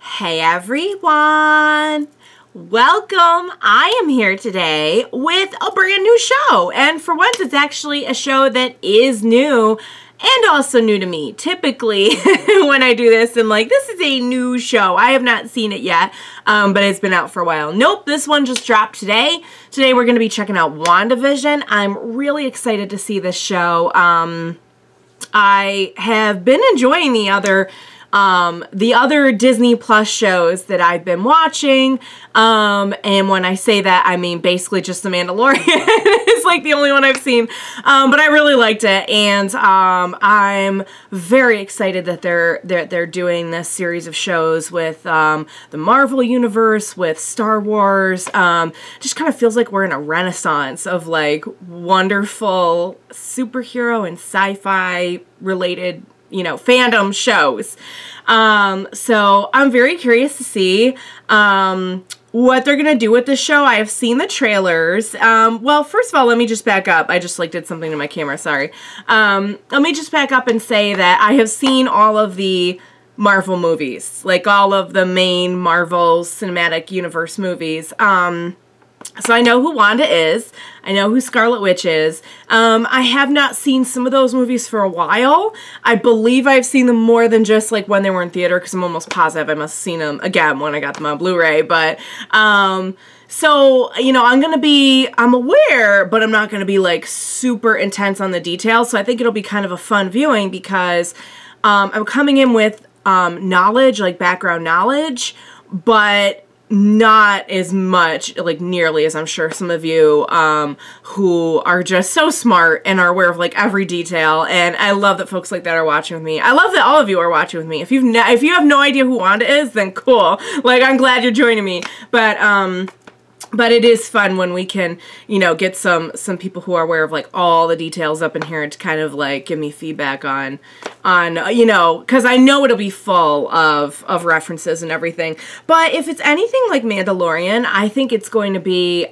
Hey everyone! Welcome! I am here today with a brand new show. And for once, it's actually a show that is new and also new to me. Typically, when I do this, I'm like, this is a new show. I have not seen it yet, but it's been out for a while. Nope, this one just dropped today. Today we're going to be checking out WandaVision. I'm really excited to see this show. I have been enjoying the other Disney Plus shows that I've been watching, and when I say that, I mean basically just The Mandalorian. It's like the only one I've seen, but I really liked it, and I'm very excited that they're doing this series of shows with the Marvel Universe, with Star Wars. Just kind of feels like we're in a renaissance of like wonderful superhero and sci-fi related, you know, fandom shows. So I'm very curious to see what they're gonna do with this show. I have seen the trailers. Well, first of all, let me just back up. I just like did something to my camera, sorry. Let me just back up and say that I have seen all of the Marvel movies, like all of the main Marvel Cinematic Universe movies. So I know who Wanda is. I know who Scarlet Witch is. I have not seen some of those movies for a while. I believe I've seen them more than just like when they were in theater, because I'm almost positive I must have seen them again when I got them on Blu-ray. But so, you know, I'm aware, but I'm not going to be like super intense on the details. So I think it'll be kind of a fun viewing because I'm coming in with knowledge, like background knowledge, but not as much, like nearly as I'm sure some of you who are just so smart and are aware of like every detail. And I love that folks like that are watching with me. I love that all of you are watching with me. If you have no idea who Wanda is, then cool. Like, I'm glad you're joining me. But it is fun when we can, you know, get some people who are aware of like all the details up in here to kind of like give me feedback on you know, because I know it'll be full of references and everything. But if it's anything like Mandalorian, I think it's going to be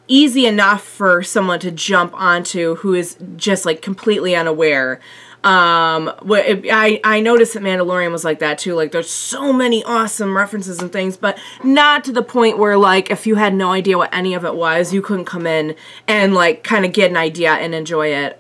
easy enough for someone to jump onto who is just like completely unaware. I noticed that Mandalorian was like that too. Like, there's so many awesome references and things, but not to the point where like if you had no idea what any of it was, you couldn't come in and like kind of get an idea and enjoy it.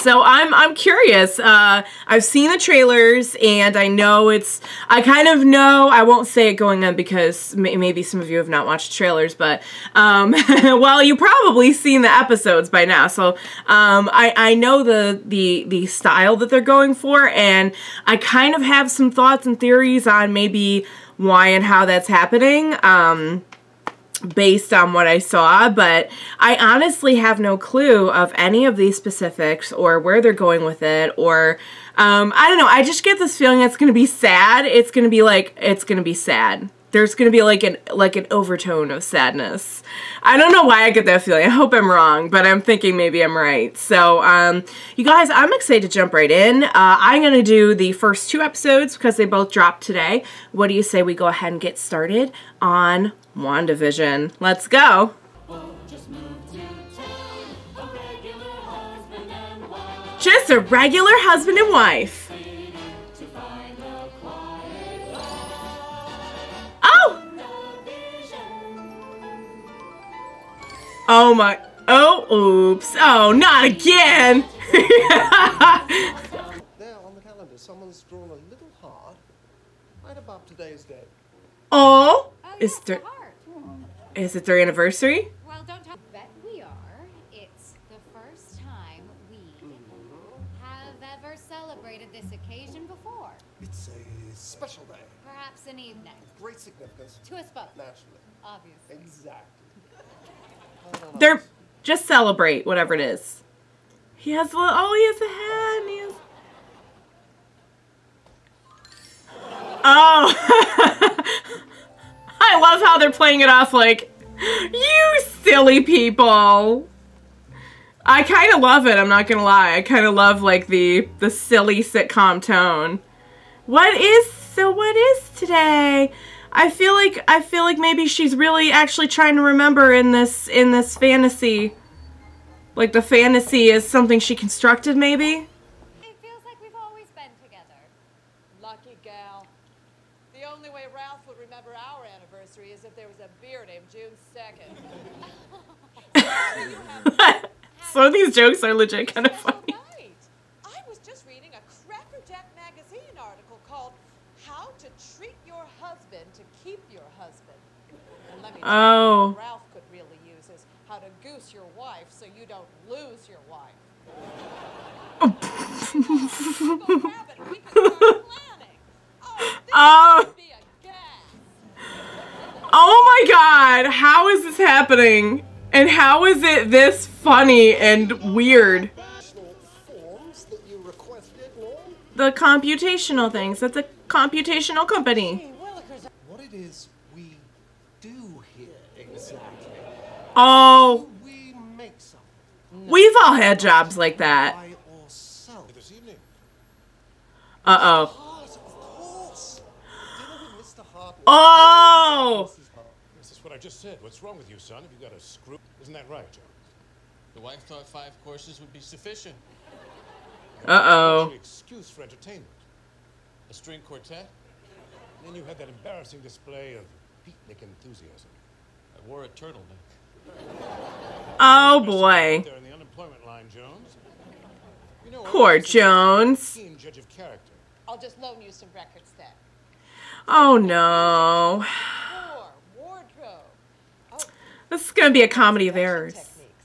So I'm curious. I've seen the trailers, and I know I kind of know, I won't say it going in because maybe some of you have not watched trailers, but, well, you've probably seen the episodes by now, so, I know the style that they're going for, and I kind of have some thoughts and theories on maybe why and how that's happening, based on what I saw, but I honestly have no clue of any of these specifics or where they're going with it, or I don't know. I just get this feeling it's going to be sad. It's going to be sad. There's going to be like an overtone of sadness. I don't know why I get that feeling. I hope I'm wrong, but I'm thinking maybe I'm right. So, you guys, I'm excited to jump right in. I'm going to do the first 2 episodes because they both dropped today. What do you say we go ahead and get started on WandaVision? Let's go. Just a regular husband and wife. Oh my, oh, oops, oh, not again! There on the calendar, someone's drawn a little heart right above today's date. Oh, is it their anniversary? Well, don't tell. Bet we are. It's the first time we have ever celebrated this occasion before. It's a special day. Perhaps an evening. Great significance. To us both. Naturally. Obviously. Exactly. They're just celebrate whatever it is. He has a little, oh, he has a hat. And he has... Oh, I love how they're playing it off like, you silly people. I kind of love it. I'm not gonna lie. I kind of love like the silly sitcom tone. What is today? I feel like maybe she's really actually trying to remember in this fantasy. Like the fantasy is something she constructed, maybe? It feels like we've always been together. Lucky gal. The only way Ralph would remember our anniversary is if there was a beer named June 2nd. So these jokes are legit kind of funny. Right. I was just reading a Crackerjack magazine article called How to Treat Your Husband to Keep Your Husband. And let me tell you, what Ralph could really use is how to goose your wife so you don't lose your wife. We can start planning. Oh, this would be a gas. Oh my god, how is this happening? And how is it this funny and weird? Forms that you requested, Norm? The computational things. That's a computational company. What it is we do here exactly? Oh, We make something. we've all had jobs like that. Buy or sell. This evening. Uh-oh. Hart, of course. Dinner with Mr. Hart. Oh! Mrs. Hart. This is what I just said. What's wrong with you, son? Have you got a screw? Isn't that right, Jones? The wife thought 5 courses would be sufficient. Uh-oh. What's your excuse for entertainment? A string quartet? And then you had that embarrassing display of beatnik enthusiasm. I wore a turtleneck. Oh boy. There in the unemployment line, Jones. You know, Poor I'm a Jones. keen judge of character. I'll just loan you some records then. Oh no. War, wardrobe. Oh, This is gonna be a comedy of errors. techniques.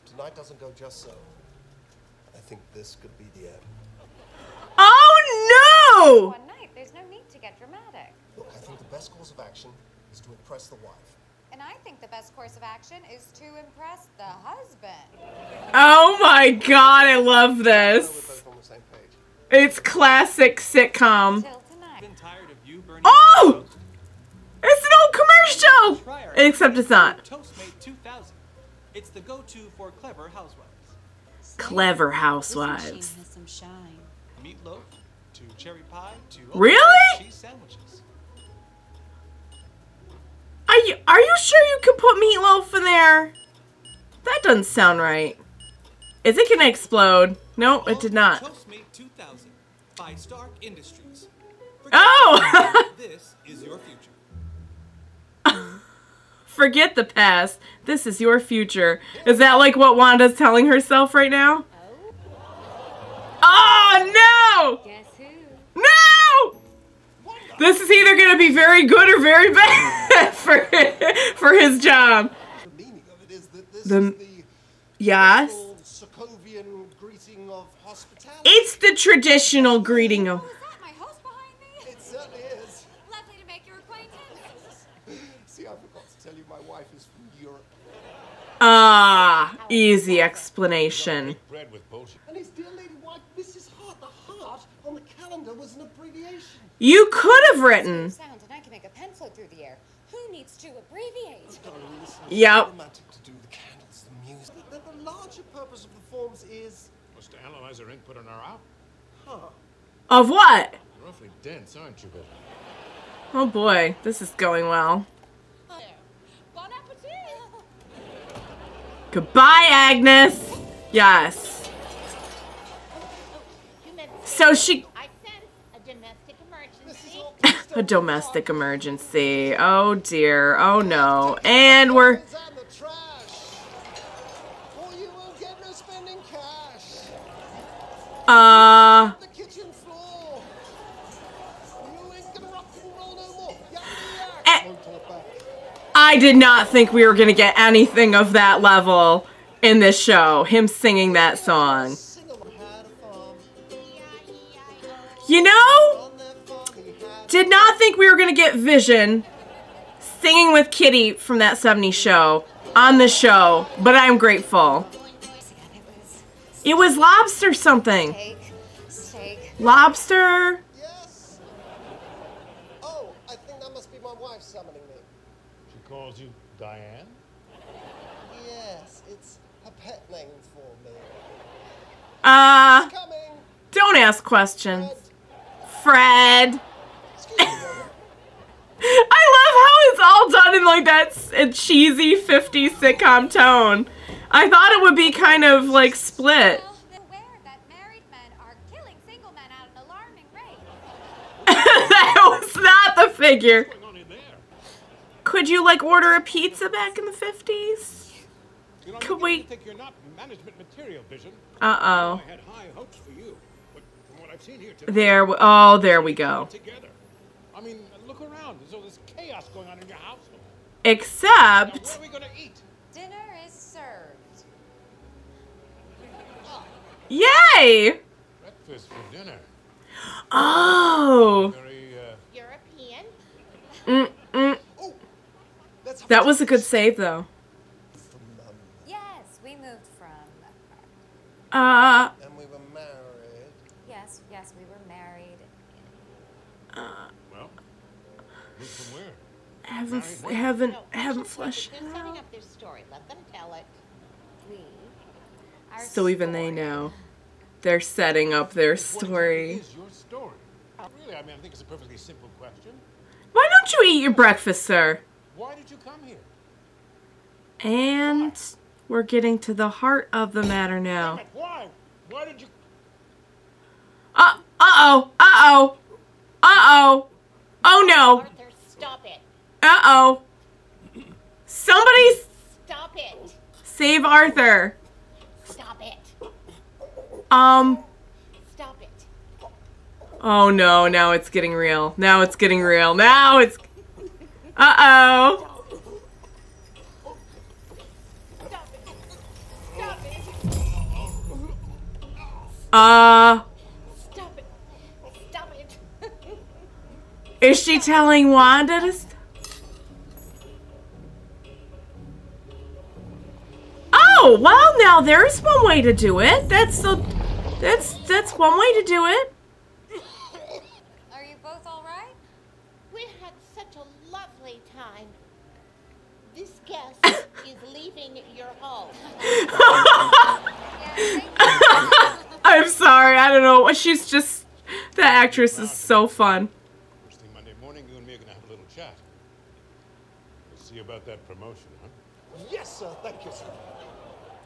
If tonight doesn't go just so, I think this could be the end. Oh One night, there's no need to get dramatic. Look, I think the best course of action is to impress the wife. And I think the best course of action is to impress the husband. no! Oh my god, I love We're this. both on the same page. It's classic sitcom. Till tonight. Been tired of you burning Oh! It's an old commercial! Except it's not. Toastmate 2000. It's the go-to for clever housewives. Clever This housewives. machine has some shine. Meatloaf to cherry pie to Really? cheese sandwiches. Are you sure you could put meatloaf in there? That doesn't sound right. Is it gonna explode? No, it did not. Toastmate 2000 by Stark Industries. Oh! This is your future. Forget the past. This is your future. Is that like what Wanda's telling herself right now? Oh, no! Guess who? No! This is either going to be very good or very bad for his job. The meaning of it is that this The- is the Yes? old Sokovian greeting of hospitality. It's the traditional greeting of... Oh, is that my host behind me? It certainly is. Lovely to make your acquaintance. See, I forgot to tell you my wife is from Europe. Ah, easy explanation. Break bread with bullshit. And his dear lady wife, Mrs. Hart. The heart on the calendar was an abbreviation. You could have written... Sound, and I can make a pen float through the air. Who needs to abbreviate? Darling, listen, it's Yep. romantic to do the candles, the music. The larger purpose of the forms is... Was to analyze our input on our output. Of what? You're awfully dense, aren't you, Bill? Oh boy, this is going well. Bon appetit! Goodbye, Agnes. Yes. So she... I sense a domestic emergency. A domestic emergency. Oh dear. Oh no. And we're... It's on the trash. Or you won't get no spending cash. The kitchen floor. You ain't gonna rock and roll no more. Eh. Won't talk back. I did not think we were going to get anything of that level in this show. Him singing that song. Sing along. Had a farm. You know, On that farm he had did not think we were going to get Vision singing with Kitty from that 70s show on the show, but I'm grateful. It was lobster something. Steak. Lobster. Yes. Oh, I think that must be my wife summoning me. She calls you Diane? Yes, it's a pet name for me. Coming. Don't ask questions. Fred. Excuse me. I love how it's all done in like that cheesy 50s sitcom tone. I thought it would be kind of like split. Well, they're aware that married men are killing single men at an alarming rate. That was not figure. What's going on in there? Could you, like, order a pizza back in the 50s? You know, Could you we... think you're not management material, Vision. Uh-oh. I had high hopes for you, but from what I've seen here today, There we go. together. I mean, look around. There's all this chaos going on in your household. Now, Except... what are we gonna eat? Dinner is served. Yay! Breakfast for dinner. Oh. Very, European. Oh, that's how That was a good save, though. Yes, we moved from. And we were married. Yes, we were married. well, moved from where? Haven't fleshed They're setting up their story. Let them tell it. We. Our So even they story. know. They're setting up their story. What is your story? Really, I mean, I think it's a perfectly simple question. Why don't you eat your breakfast, sir? Why did you come here? And we're getting to the heart of the matter now. Why? Why did you... Uh-oh. Oh no. Arthur, stop it. Uh-oh. Somebody Stop it. save Arthur. Stop it. Stop it. Oh no, now it's getting real. Now it's getting real. Now it's... Uh-oh. Stop it. Stop it. Stop it. Stop it. Is she telling Wanda to... Oh, well, now there's one way to do it. That's one way to do it. Are you both all right? We had such a lovely time. This guest is leaving your home. I'm sorry. I don't know. She's just... The actress is so fun. First thing Monday morning, you and me are gonna have a little chat. We'll see about that promotion, huh? Yes, sir. Thank you, sir.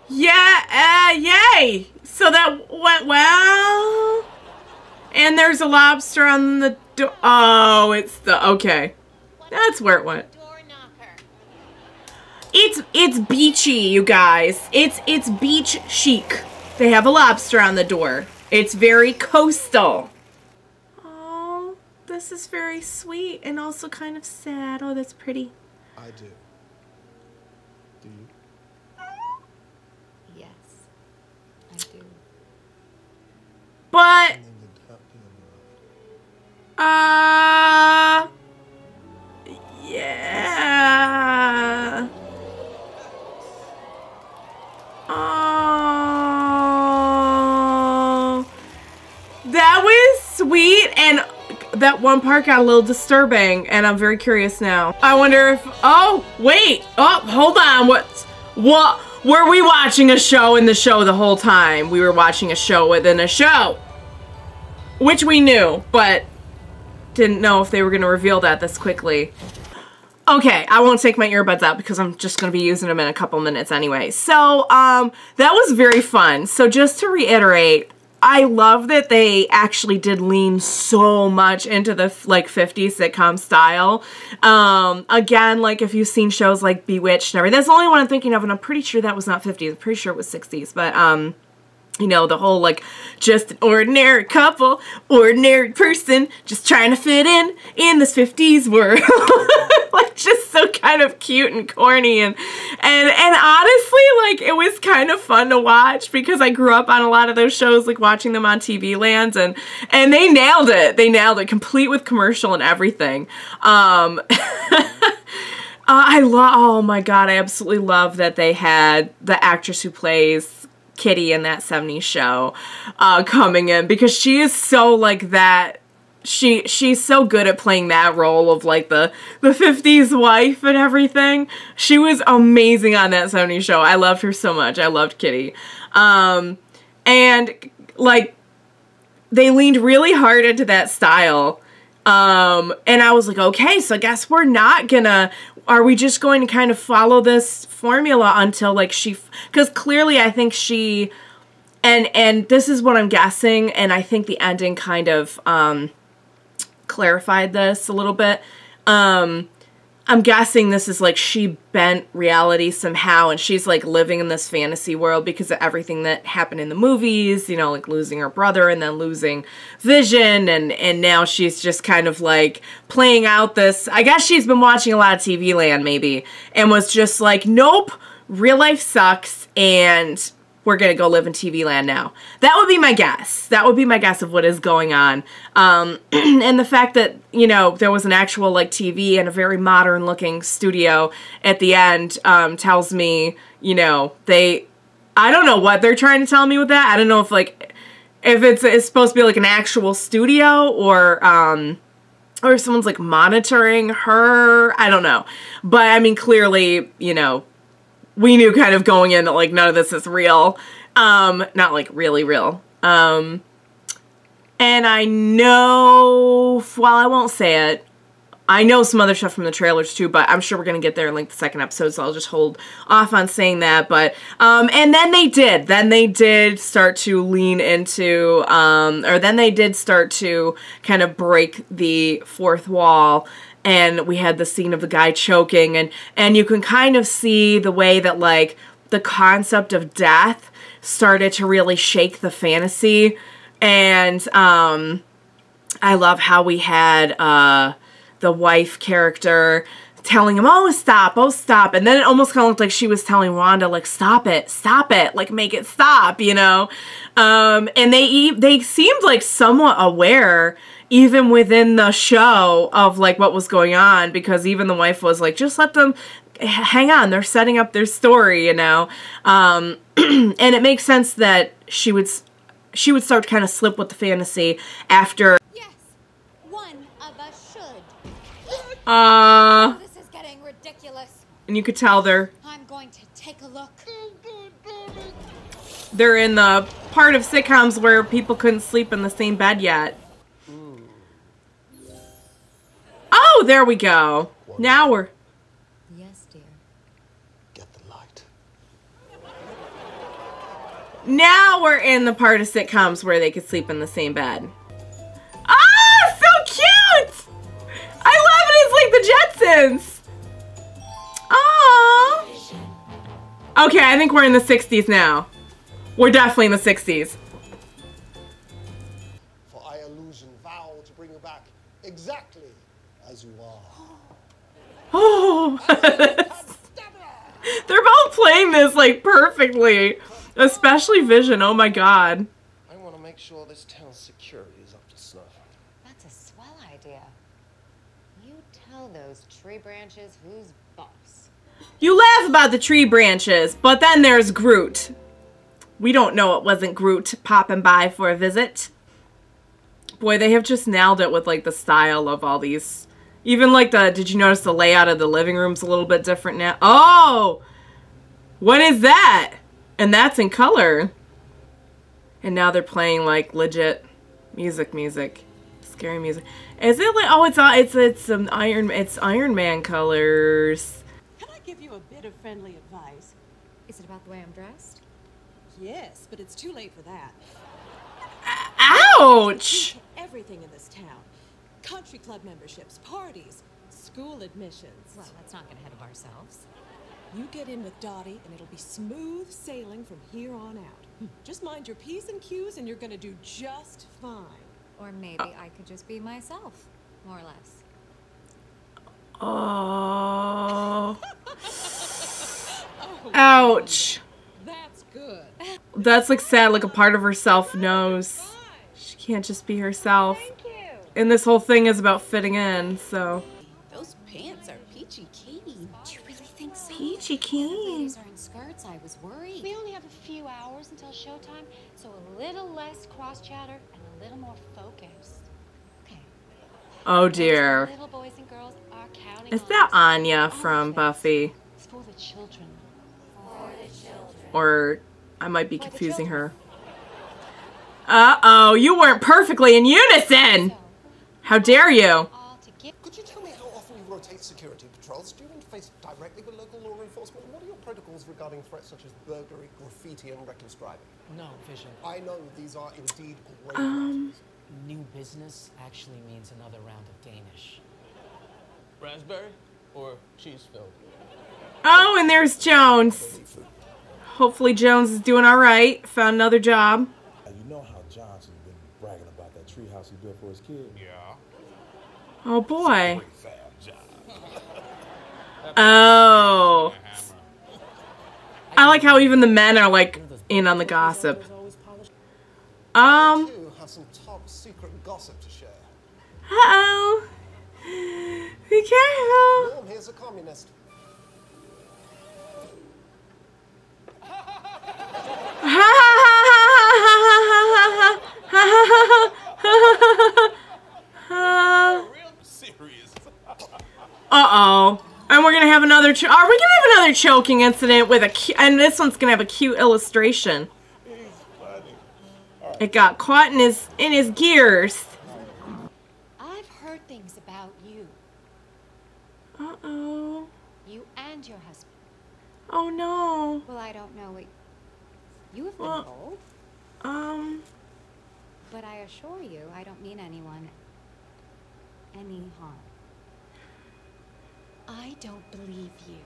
Yeah, yay! So that went well. And there's a lobster on the door. Oh, it's the... Okay. That's where it went. Door knocker. It's beachy, you guys. It's beach chic. They have a lobster on the door. It's very coastal. Oh, this is very sweet and also kind of sad. Oh, that's pretty. I do. Do you? Yes, I do. But And then you'd happy and yeah. Oh, that was sweet, and that one part got a little disturbing, and I'm very curious now. I wonder if... Oh, wait. Oh, hold on. What? Were we watching a show in the show the whole time? We were watching a show within a show. Which we knew, but didn't know if they were going to reveal that this quickly. Okay, I won't take my earbuds out because I'm just going to be using them in a couple minutes anyway. So, that was very fun. So just to reiterate, I love that they actually did lean so much into the, like, 50s sitcom style. Again, like, if you've seen shows like Bewitched and everything, that's the only one I'm thinking of, and I'm pretty sure that was not 50s. I'm pretty sure it was 60s, but, you know, the whole, like, just an ordinary couple, ordinary person, just trying to fit in this 50s world. Like, just so kind of cute and corny, and honestly, like, it was kind of fun to watch because I grew up on a lot of those shows, like, watching them on TV lands, and they nailed it. They nailed it, complete with commercial and everything. Oh my god, I absolutely love that they had the actress who plays Kitty in that 70s show coming in, because she is so like that. She's so good at playing that role of like the 50s wife and everything. She was amazing on that 70s show. I loved her so much. I loved Kitty. And like they leaned really hard into that style. And I was like, okay, so I guess we're not gonna, are we just going to kind of follow this formula until like because clearly I think she, and this is what I'm guessing, and I think the ending kind of, clarified this a little bit. I'm guessing this is like she bent reality somehow, and she's like living in this fantasy world because of everything that happened in the movies, you know, like losing her brother and then losing Vision, and now she's just kind of like playing out this, I guess she's been watching a lot of TV Land maybe, and was just like, nope, real life sucks, and we're gonna go live in TV Land now. That would be my guess. That would be my guess of what is going on. And the fact that, you know, there was an actual like TV and a very modern looking studio at the end tells me, you know, I don't know what they're trying to tell me with that. I don't know if like, if it's supposed to be like an actual studio or someone's like monitoring her. I don't know. But I mean, clearly, you know, we knew kind of going in that like none of this is real. Not like really real. And I know, well, I won't say it. I know some other stuff from the trailers too, but I'm sure we're going to get there in like the second episode, so I'll just hold off on saying that. But, and then they did start to lean into, or then they did start to kind of break the fourth wall. And we had the scene of the guy choking, and you can kind of see the way that like the concept of death started to really shake the fantasy. And I love how we had the wife character telling him, oh stop, and then it almost kind of looked like she was telling Wanda like, stop it, like make it stop, you know. And they seemed like somewhat aware even within the show of like what was going on, because even the wife was like, just let them hang on, they're setting up their story, you know. And it makes sense that she would start to kind of slip with the fantasy after. Yes, one of us should. This is getting ridiculous. And you could tell I'm going to take a look. They're in the part of sitcoms where people couldn't sleep in the same bed yet. Oh, there we go. Now we're... Yes, dear. Get the light. Now we're in the part of sitcoms where they could sleep in the same bed. Oh, so cute! I love it. It's like the Jetsons. Aww. Okay, I think we're in the 60s now. We're definitely in the 60s. For I illusion vow to bring you back exactly as you are. Oh. They're both playing this like perfectly. Especially Vision, oh my god. I want to make sure this town's security is up to snuff. That's a swell idea. You tell those tree branches who's boss. You laugh about the tree branches, but then there's Groot. We don't know it wasn't Groot popping by for a visit. Boy, they have just nailed it with like the style of all these. Even like did you notice the layout of the living room's a little bit different now? Oh! What is that? And that's in color. And now they're playing like legit music. Scary music. Is it like, oh, it's Iron Man colors. Can I give you a bit of friendly advice? Is it about the way I'm dressed? Yes, but it's too late for that. Ouch! Everything in this town. Country club memberships, parties, school admissions. Well, let's not get ahead of ourselves. You get in with Dottie and it'll be smooth sailing from here on out. Just mind your P's and Q's and you're gonna do just fine. Or maybe I could just be myself, more or less. Oh. Ouch. That's good. That's like sad, like a part of herself knows she can't just be herself. Thank you. And this whole thing is about fitting in, so. Those pants are peachy keen. Do you really think so? Peachy keen. Ladies are in skirts. I was worried. We only have a few hours until showtime, so a little less cross chatter and a little more focus. Okay. Oh dear. Little boys and girls are counting Is on that us. Anya All from of it. Buffy? It's for the children. Or I might be confusing her. Uh-oh, you weren't perfectly in unison! How dare you? All to get Could you tell me how often you rotate security patrols? Do you interface directly with local law enforcement? What are your protocols regarding threats such as burglary, graffiti, and reckless driving? No, Vision. I know these are indeed great matters. New business actually means another round of Danish. Raspberry or cheese filled? Oh, and there's Jones. Hopefully Jones is doing all right. Found another job. You know how Johnson's been bragging about that treehouse he built for his kid? Yeah. Oh boy. Oh. I like how even the men are like in on the gossip. You have some top secret gossip to share. Uh-oh. Be careful. Norm here's a communist. Uh-oh. And we're gonna have another. Are we gonna have another choking incident with a? And this one's gonna have a cute illustration. It got caught in his gears. I've heard things about you. Uh-oh. You and your husband. Oh no. Well, I don't know what you have been told. But I assure you, I don't mean anyone any harm. I don't believe you.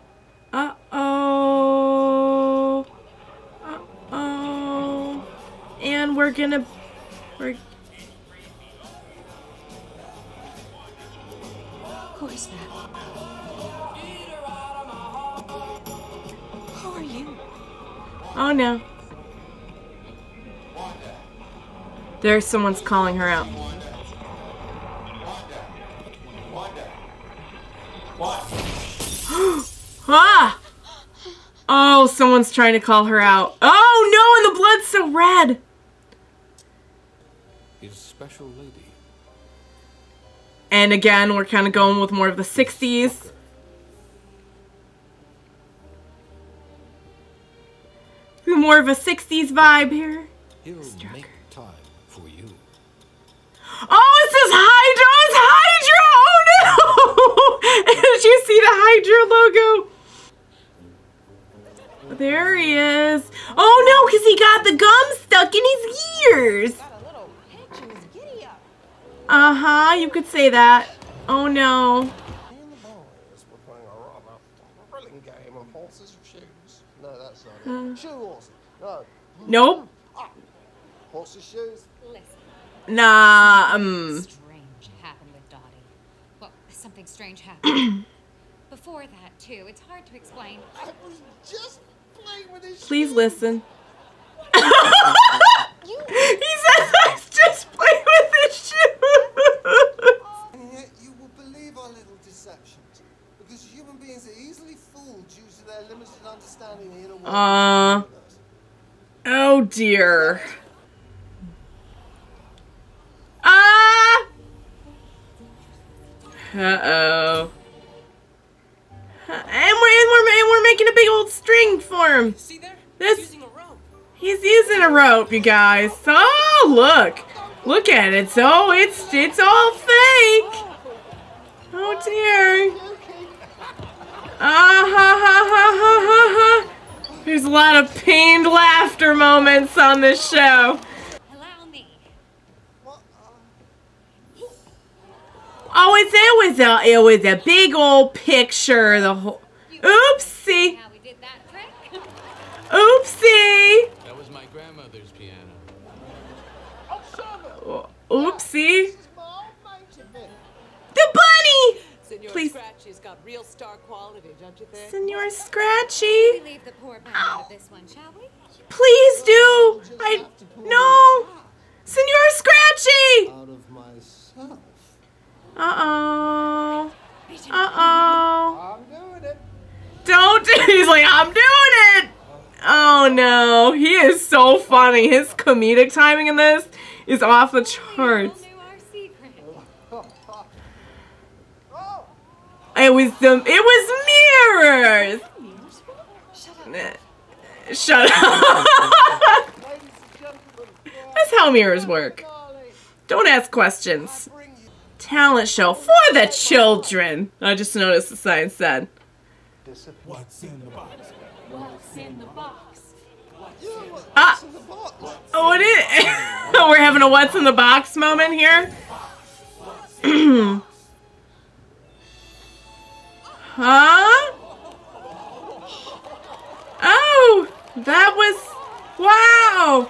Uh-oh. Uh-oh. And we're... Who is that? Who are you? Oh no. There's someone's calling her out. Ah! Oh, someone's trying to call her out. Oh no, and the blood's so red. Is special lady. And again, we're kind of going with more of the 60s. More of a 60s vibe here. He'll make time for you. Oh, it says Hydra! It's Hydra! Oh no! Did you see the Hydra logo? There he is. Oh no, because he got the gum stuck in his ears. Uh-huh, you could say that. Oh no. Me and the boys were playing a rather thrilling game of horses and shoes. No, that's not it. Shoe horses. No. Nope. Horses, shoes. Listen. Nah, Strange happened with Dottie. Well, something strange happened. Before that, too. It's hard to explain. I was just playing with his Please shoes. listen. He says I was just playing with his shoes. And yet you will believe our little deceptions. Because human beings are easily fooled due to their limited understanding of the inner world. Oh dear. Ah! Uh-oh. And we're making a big old string for him. See there? This, He's using a rope. he's using a rope, you guys. Oh, look. Look at it. So it's all fake. Oh dear. Ah ha ha ha ha ha ha. There's a lot of pained laughter moments on this show. Allow me. Oh, it was a big old picture. The whole. Oopsie. How we did that trick? Oopsie. That was my grandmother's piano. Oopsie. The bunny. Senor Please. Scratchy's got real star quality, don't you think? Senor Scratchy. We leave the poor bunny out of this one, shall we? Please do. No. Senor Scratchy. Out of myself. Uh-oh. Uh-oh. I'm doing it. Don't. He's like, I'm doing it. Oh, no. He is so funny. His comedic timing in this is off the charts. It was mirrors. Shut up. That's how mirrors work. Don't ask questions. Talent show for the children. I just noticed the sign said. What's in the box? What's in the box? Ah. Oh, it is. We're having a what's in the box moment here. Huh? Oh, that was... Wow!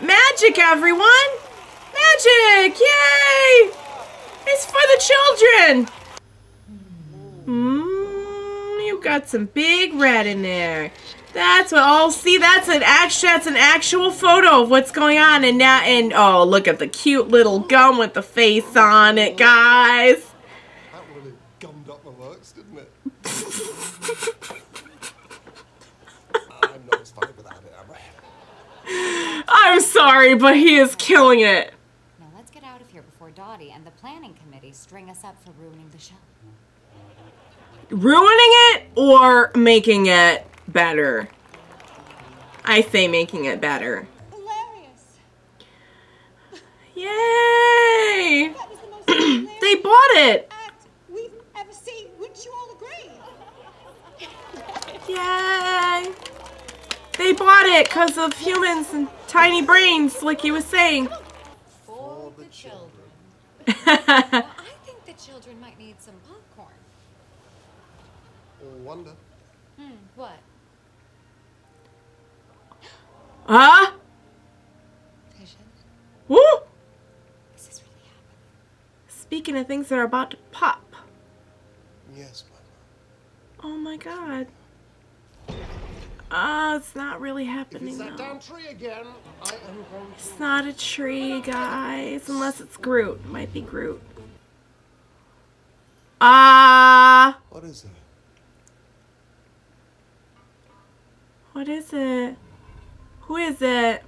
Magic, everyone! Magic! Yay! It's for the children! You got some big red in there. That's what... Oh, see, that's an actual photo of what's going on. And now... And, oh, look at the cute little gum with the face on it, guys. That really gummed up my works, didn't it? I'm not as funny without it, am I? I'm sorry, but he is killing it. Now let's get out of here before Dottie and the planning committee string us up for ruining the show. Ruining it or making it better? I say making it better. Hilarious. Yay! That was the most hilarious They bought it. act we've ever seen. Wouldn't you all agree? Yay! They bought it because of humans and tiny brains, like he was saying. For the children. Well, I think the children might need some popcorn. Or Wanda. What? Huh? Vision, Woo! is this really happening? Speaking of things that are about to pop. Yes, my Oh my god. Oh, it's not really If happening it's that though. damn tree again, I am going to... It's not a tree, guys. Unless it's Groot. It might be Groot. What is it? What is it? Who is it?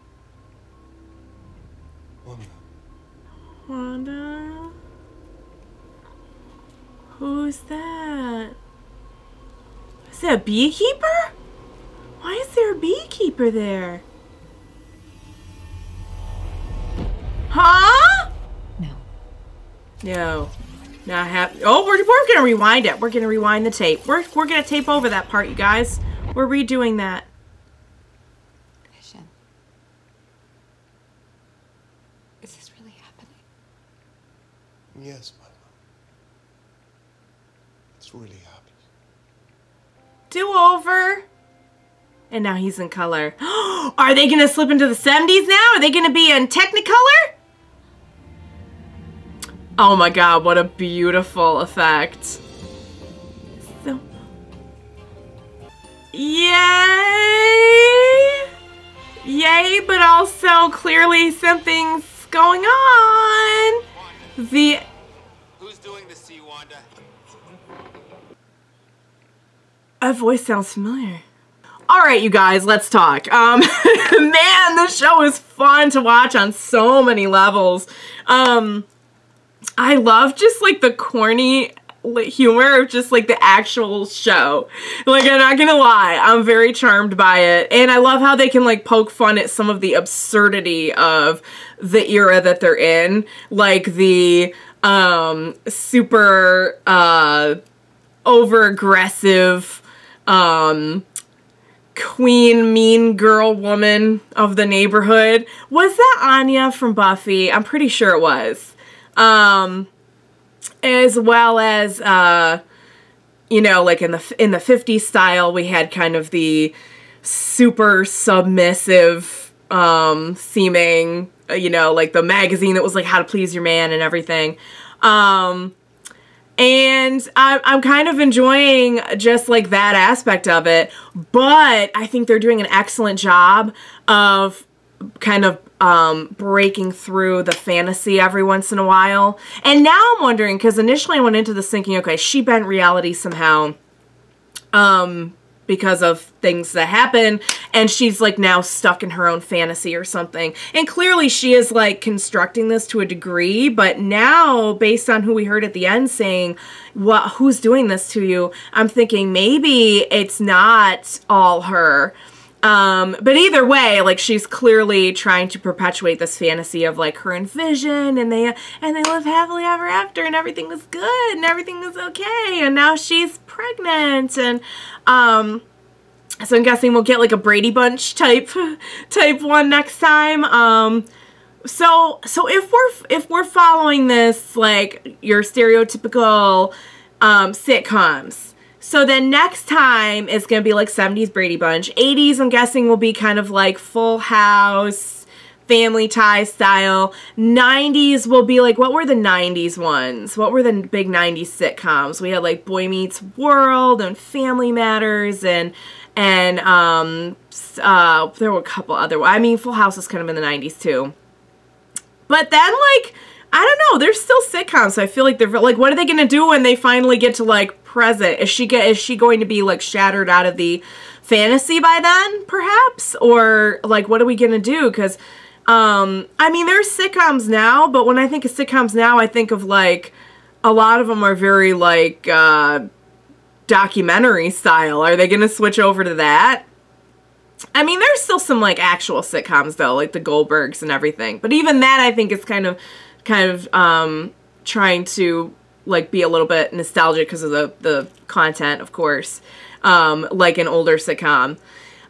Wanda. Wanda? Who's that? Is it a beekeeper? Why is there a beekeeper there? Huh? No. No. Not happening. Oh, we're gonna rewind it. We're gonna rewind the tape. We're gonna tape over that part, you guys. We're redoing that. Vision. Is this really happening? Yes, my love. It's really happening. Do over. And now he's in color. Are they gonna slip into the 70s now? Are they gonna be in Technicolor? Oh my god, what a beautiful effect. So... Yay! Yay, but also clearly something's going on. Who's doing the sea, Wanda? That voice sounds familiar. Alright, you guys, let's talk. Man, this show is fun to watch on so many levels. I love just like the corny humor of just like the actual show. Like, I'm not gonna lie, I'm very charmed by it. And I love how they can like poke fun at some of the absurdity of the era that they're in. Like the super over aggressive queen mean girl woman of the neighborhood. Was that Anya from Buffy? I'm pretty sure it was. As well as you know, like in the 50s style, we had kind of the super submissive seeming, you know, like the magazine that was like How to Please Your Man and everything. And I'm kind of enjoying just like that aspect of it, but I think they're doing an excellent job of kind of breaking through the fantasy every once in a while. And now I'm wondering, because initially I went into this thinking, okay, she bent reality somehow because of things that happen, and she's like now stuck in her own fantasy or something. And clearly she is like constructing this to a degree, but now based on who we heard at the end saying, who's doing this to you? I'm thinking maybe it's not all her. But either way, like she's clearly trying to perpetuate this fantasy of like her and Vision, and they live happily ever after, and everything was good, and everything was okay, and now she's pregnant, and so I'm guessing we'll get like a Brady Bunch type one next time. So if we're following this like your stereotypical sitcoms. So then next time it's going to be like 70s Brady Bunch. 80s, I'm guessing, will be kind of like Full House, Family Tie style. 90s will be like, what were the 90s ones? What were the big 90s sitcoms? We had like Boy Meets World and Family Matters and there were a couple other, I mean, Full House is kind of in the 90s too. But then, like, I don't know, there's still sitcoms, so I feel like they're, like, what are they going to do when they finally get to, like, present? Is she going to be, like, shattered out of the fantasy by then, perhaps? Or, like, what are we going to do? Because, I mean, there's sitcoms now, but when I think of sitcoms now, I think of, like, a lot of them are very, like, documentary style. Are they going to switch over to that? I mean, there's still some, like, actual sitcoms, though, like the Goldbergs and everything. But even that, I think, is kind of trying to, like, be a little bit nostalgic because of the content, of course, like an older sitcom.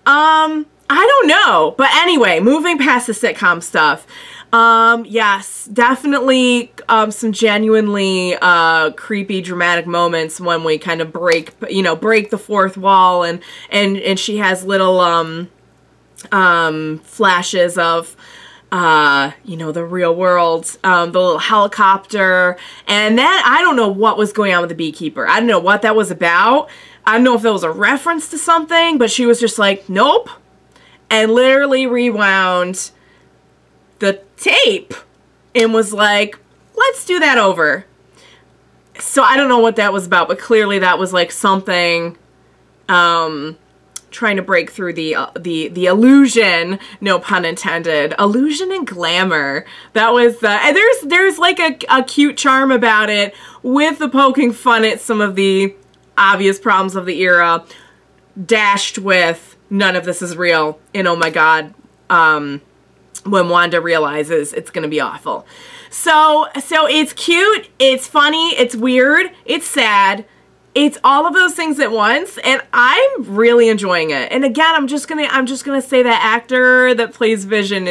I don't know. But anyway, moving past the sitcom stuff, yes, definitely some genuinely creepy, dramatic moments when we kind of break the fourth wall, and she has little flashes of the real world, the little helicopter, and then I don't know what was going on with the beekeeper. I don't know what that was about. I don't know if that was a reference to something, but she was just like, nope, and literally rewound the tape and was like, let's do that over. So I don't know what that was about, but clearly that was like something trying to break through the illusion, no pun intended, illusion and glamour. That was and there's like a cute charm about it, with the poking fun at some of the obvious problems of the era, dashed with none of this is real, and oh my god, when Wanda realizes it's gonna be awful. So it's cute, it's funny, it's weird, it's sad, it's all of those things at once, and I'm really enjoying it. And again, I'm just gonna say that actor that plays Vision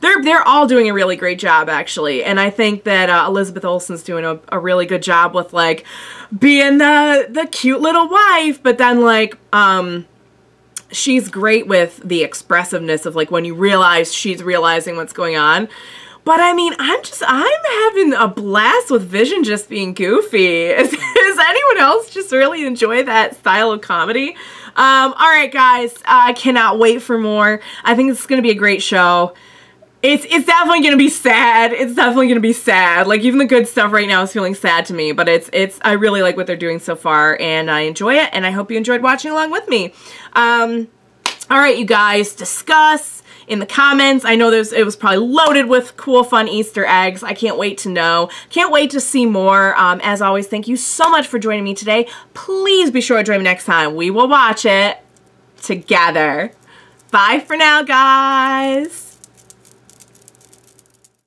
they're all doing a really great job, actually. And I think that Elizabeth Olsen's doing a really good job with, like, being the cute little wife, but then, like, she's great with the expressiveness of, like, when you realize she's realizing what's going on. But I mean, I'm having a blast with Vision just being goofy. Does anyone else just really enjoy that style of comedy? All right, guys, I cannot wait for more. I think this is going to be a great show. It's definitely going to be sad. It's definitely going to be sad. Like, even the good stuff right now is feeling sad to me, but I really like what they're doing so far, and I enjoy it, and I hope you enjoyed watching along with me. All right, you guys, discuss in the comments. I know it was probably loaded with cool, fun Easter eggs. I can't wait to know. Can't wait to see more. As always, thank you so much for joining me today. Please be sure to join me next time. We will watch it together. Bye for now, guys.